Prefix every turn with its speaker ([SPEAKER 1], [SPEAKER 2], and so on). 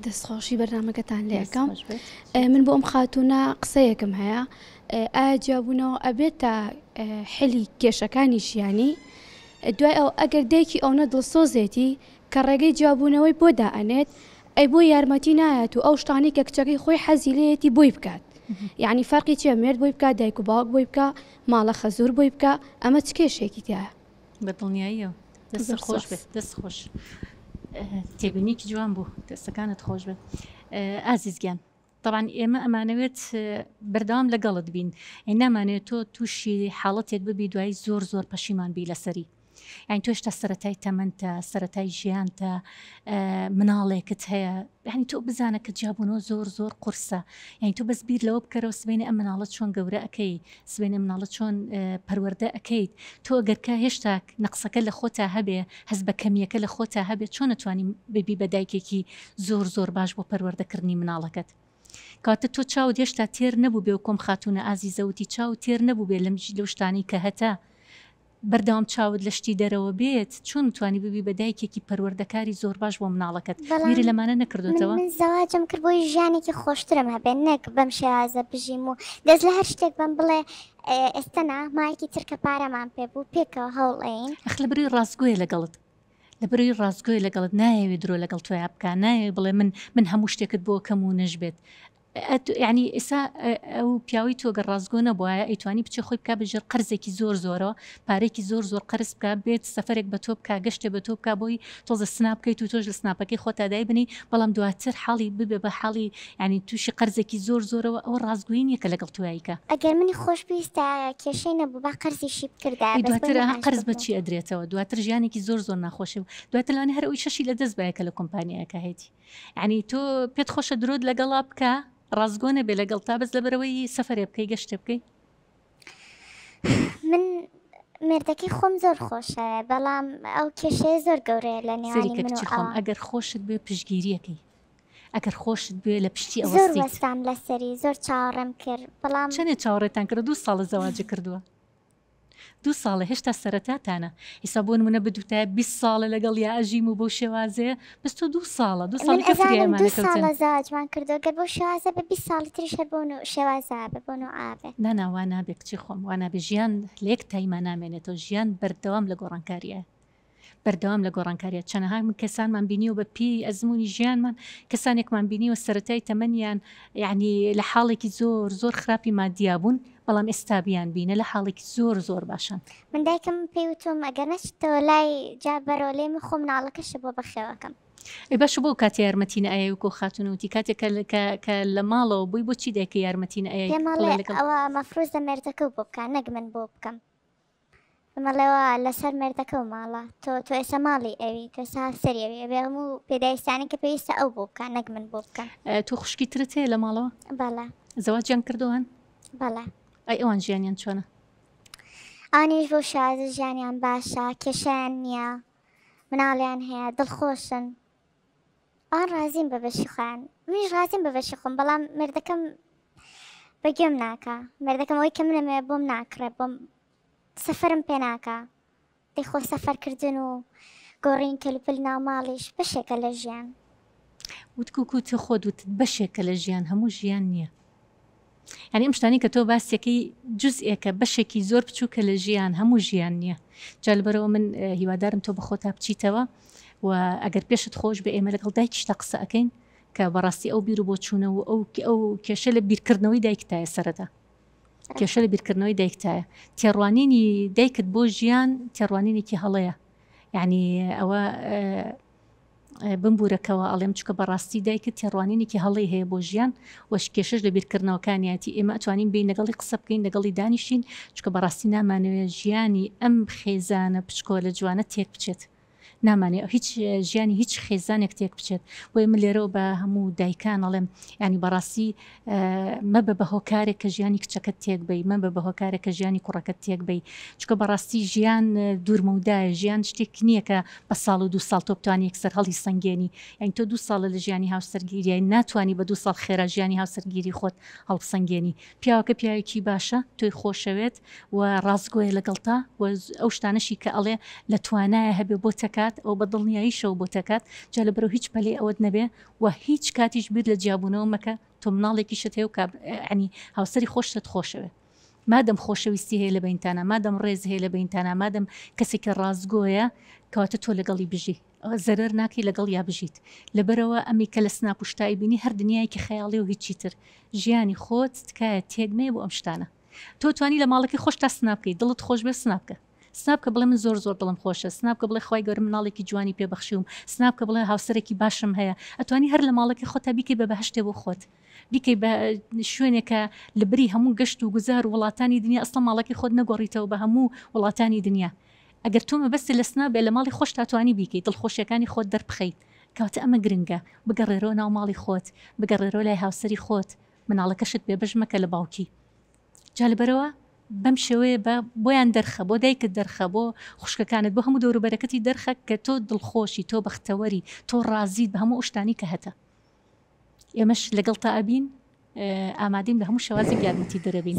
[SPEAKER 1] دەستخۆشی بەرنامەکەتان لێەکەم من بۆ ئەم خاتونە قسەیەکم هەیە ئایا جواببوونەوە ئەبێت تا حلی کێشەکانی ژیانی دوای ئەو ئەگەر دایکی ئەوە دڵسۆزێتی کە ڕێگەی جواببوونەوەی بۆ دائەنێت ئەی بۆ یارمەتی نایەت و ئەو شتانی کە کچەکەی خۆی حەزی لێتی بۆی بکات یعنی فەرقی چیە مێرد بۆی بکات دایک و باوک بۆی بکە ماڵە خەزور بۆی بکە ئەمە چ کێشێکی تایە
[SPEAKER 2] بەدڵنیاییەوە دەست خۆش بێت دەست خۆش تێبینیکی جوان بوو دەستەکانت خۆش بێت ئازیزگیان طبعاً ئێمە ئەمانەوێت بەردەوام لەگەڵت بین ئەی نامانێت تۆ تووشی حاڵەتێک ببی دوای زۆر پەشیمان بی لەسەری یعنی تۆش تا سەرەتای تەمەنتە سەرەتای ژیانتە مناڵێکت هەیە یعنی تۆ بزانە کە جیاببوونەوە زۆر قورسە یعنی تۆ بەس بیر لەوە بکەرەوە سبەینە ئەم مناڵەت چۆن گەورە ئەەکەی سبەینە مناڵەت چۆن پەروەردە ئەەکەیت تۆ ئەگەرکە هێشتا نەقسەکە لە خۆتا هەبێ هەز بە کەمیەکە لە خۆتا هەبێت چۆن نتوانانی ببی بە دایکێکی زۆر باش بۆ پەروەردەکردنی مناڵەکەت کاتە تۆ چاوت هێشتا تێر نەبوو بێ و کۆم خاتونە ئازیزەوتی چاو تێر نەبوو بێ لەو شتانی کە هەتا بەردەوام چاوت لە شتی دەرەوە بێت چۆن توانی ببی بە دایکێکی پەروەردەکاری زۆر باش بۆ مناڵەکەت میری لەمانە نەکردوێتەوە
[SPEAKER 3] من زەواجم کرد بۆی ژیانێکی خۆشترم هەبێت نەک بەم شێوازە بژیم و دەست لە هەر شتێک بم بڵێ ئێستەنا مایەکی ترکە پارەمان پێ بوو پێکەوە هەوڵین
[SPEAKER 2] ئەخ لە بری ڕاستگوۆیە لەگەڵت لە بری ڕاستگۆی لەگەڵت نایەوێت درۆ لەگەڵ تۆیا بکە نایە بڵێ من هەموو شتێکت بۆ کەم و نەش بێت ینی ئێستا ئەو پیاوی تۆ گە ڕازگۆ نەبووە ئەیتوانی بچێ خۆی بکە بژێر قەرزێکی زۆرەوە پارێکی زۆر قرس بکە بێت سەفرێک بە تۆ بکە گەشتێ بە تۆ بکە بۆی تۆزە سناپ بکەیت و تۆش لە سناپەکەی خۆتا دای بنی بەڵام دواتر حاڵی ببێ بە حاڵی ینی تووشی قەرزێکی زۆرەوە ئەو ڕازگوین یەکە لەگەڵ تواییکە
[SPEAKER 3] ئەگەر منی خۆش پێویستە کێشەی نەبوو با قەرزیشی بکردا
[SPEAKER 2] دواتر قەرز بەچی ئەدرێتەوە دواتر ژیانێکی زۆر ناخۆشی و دواتر لەوانێ هەر ئەوی شەشی لە دەست بایەکە لە کۆمپانیەکە هەیەی ینی تۆ پێت خۆشە درۆت لەگەڵا بکە ڕازگۆنە بێ لەگەڵ تا بەس لەبەرەوەی سەفرێ بکەی گەشتێ بکەی
[SPEAKER 3] من مێردەکەی خۆم زۆر خۆشە بەڵام ئەو کێشەیە زۆر گەورەیە لە نێوانی من و
[SPEAKER 2] خۆم ئەگەر خۆشت بێ پشگیریەکەی ئەگەر خۆشت بێ لە پشتی
[SPEAKER 3] زۆر وەستام لەسەری زۆر چاوەڕێم کرد بەڵام
[SPEAKER 2] چەندێ چاوەڕێتان کرد 2 ساڵە زەواجە کردووە 2 ساڵە هێشتا سەرەتاتانە ئێستا بۆ نمونە بدوتە 20 ساڵە لەگەڵ یا ئەژیم و بۆ شێوازەیە بەس تۆ 2 ساڵە 2 ساڵ
[SPEAKER 3] ساڵە زاواجمان کردو گەر بۆ شێوازە بە 20 ساڵی تریش هەر بۆن و شێوازە بە بۆن و ئابێ
[SPEAKER 2] ناناوا نابێ کچی خۆم وانابێ ژیان لێک تایما نامێنێتەوە ژیان بەردەوام لە گۆڕانکاریە بەردەوام لە گۆڕانکاریە چەنەها من کەسانمان بینیوە بە پێی ئەزمموی ژیانمان کەسانێکمان بینیوە سەرەتای تەمەنیان یعنی لە حاڵێکی زۆر خراپی مادیا بوون بەڵام ئێستابیان بینە لە حاڵێکی زۆر باشن
[SPEAKER 3] من دایکم پێیوتم ئەگەر نەچتەوە لای جا بەرۆلێ من خۆم ناڵەکەشە بۆ بەخێوەکەم
[SPEAKER 2] باش بۆ کاتی یارمەتینە ئەیە و کۆ خاتونوتی کاتێک کە لە ماڵەوە بووی بۆچی دایکە یارمەتینە
[SPEAKER 3] ئەوە مەفروز لە مێردەکە بۆ بکە نەک من بۆ بکەم مەڵێەوە لەسەر مێردەکە و ماڵە تۆ ئێستا ماڵی ئەوی تۆسا سەریەوی بێ هەموو پێداویستانی کە پێویستە ئەو بۆ بکە نەک من بۆ بکەم
[SPEAKER 2] تۆ خوشکی ترت هەیە لە ماڵەوە
[SPEAKER 3] بەڵێ
[SPEAKER 2] زەواجیان کردووان
[SPEAKER 3] بەڵێ
[SPEAKER 2] ئەی ئەوان ژیانیان چۆنە
[SPEAKER 3] ئانیش بۆ شازە ژیانیان باشە کێشیان نییە مناڵیان هەیە دڵخۆشن ئەوان ڕازیم بە بەشی خۆیان منیش ڕازیم بە بەشی خۆم بەڵام مێردەکەم بەگوێم ناکە مێردەکەم ئەوەی کە منەمێ بۆم ناکرێ بۆم سەفرم پێ ناکە دەیخۆ سەفەرکردن و گۆڕین کەلوپل ناوماڵیش بەشێکە لە ژیان
[SPEAKER 2] وتکوکوتە خۆت وتت بەشێکە لە ژیان هەموو ژیان نییە یعنی ئەم شتانی کە تۆ باسیەکەی جزئێکە بەشێکی زۆر بچووکە لە ژیان هەموو ژیان نییە جالبەرەوە من هیوادارم تۆ بە خۆتا بچیتەوە و ئەگەر پێشت خۆش بە ئێمە لەگەڵ دایکیشتا قسە ئەەکەین کە بەڕاستی ئەو بیر و بۆ چوونەوە ئەو کێشە لە بیرکردنەوەی دایکتایە سەرەتا کێشە لە بیرکردنەوەی دایکتایە تێڕوانینی دایکت بۆ ژیان تێڕوانینێکی هەڵەیە یعنی ئەوە بمبورەکەەوە ئەڵێم چکە بەڕاستی دایکت تێڕوانینێکی هەڵی هەیە بۆ ژیان وەش کێشش لە بیرکردنەوەکانیاتی ئێمە ئەتوانین بین لەگەڵی قسە بکەین لەگەڵی دانیشین چکە بەڕاستی نامانەوێت ژیانی ئەم خێزانە پچکۆ لە جوانە تێک بچێت نامانێ هیچ ژیانی هیچ خێزانێک تێک بچێت بۆی من لێرەوە بە هەموو دایکان ئەڵێم ینی بەڕاستی مەبە بە هۆکارێک کە ژیانی کچەکەت تێک بی مەبە بە هۆکارێک کە ژیانی کوڕەکەت تێک بی چکە بەڕاستی ژیان دوورمەودایە ژیان شتێک نییە کە بە ساڵ و 2 ساڵ تۆ بتوانانی یەکسەر هەڵی سنگێنی یعنی تۆ 2 ساڵە لە ژیانی هاوسەرگیریای ناتوانانی بە 2 ساڵ خێرا ژیانی هاوسەرگیری خۆت هەڵسەنگێنی پیاوەکە پیاوێکی باشە تۆی خۆشەوێت و ڕازگۆیە لەگەڵتا ئەو شتانەشی کە ئەڵێ لە توانایە هەبێ بۆ تەکات دەکات ئەو بەدڵنیایی شەو بۆ تەکات جا لەبەرەوە هیچ پەلێ ئەوەت نەبێ و هیچ کاتیش بیر لە جیاببوونەوە مەکە تۆ مناڵێکیشت هەیە و ینی هاوسەری خۆشت خۆشەوێ مادەم خۆشەویستی هەیە لە بینتانە مادەم ڕێز هەیە لە بینتانە مادەم کەسێکە ڕازگۆیە کەواتە تۆ لەگەڵی بژی زەرەر ناکەی لەگەڵ یا بژیت لەبەرەوە ئەمی کە لە سناپ و شتایی بینی هەر دنیایکی خەیاڵی و هیچی تر ژیانی خۆت تکایە تێگمێ بۆ ئەم شتانە تۆ توانی لە ماڵەکەی خۆش تا سناپکەی دڵت خۆش بێ سناپکە سناپکە بڵێ من زۆر دڵم خۆشە سناپکە بڵێ خی گەورم مناڵێکی جوانی پێبەخشیوم سناپکە بڵێ هاوسەرێکی باشم هەیە ئەتوانی هەر لە ماڵەکەی خۆتا بیکەی بە بەهشتێ بۆ خۆت بیکەی بە شوێنێکە لە بری هەموو گەشت و گوزار وڵاتانی دنیا ئەسڵ ماڵەکەی خۆت نەگۆڕیتەوە بە هەموو وڵاتانی دنیا ئەگەر تۆمە بەستی لە سناب بێ لە ماڵی خۆش تاتوانی بیکەی دڵخۆشیەکانی خۆت دەربخەیت کەواتە ئەمە گرنگە بگەڕێرەوە ناو ماڵی خۆت بگەڕێرەوە لای هاوسەری خۆت مناڵەکەشت بێ بەش مەکە لە باوکی جا لەبەرەوە بەم شێوەیە بۆیان دەرخە بۆ دایکت دەرخە بۆ خوشکەکانت بۆ هەموو دەوروبەرەکەتی دەرخە کە تۆ دڵخۆشی تۆ بەختەوەری تۆ ڕازیت بە هەموو شتانی کە هەتە ئێمەش لەگەڵ تا ئەبین ئامادەین لە هەموو شێوازی یارمەتی دەرەبین.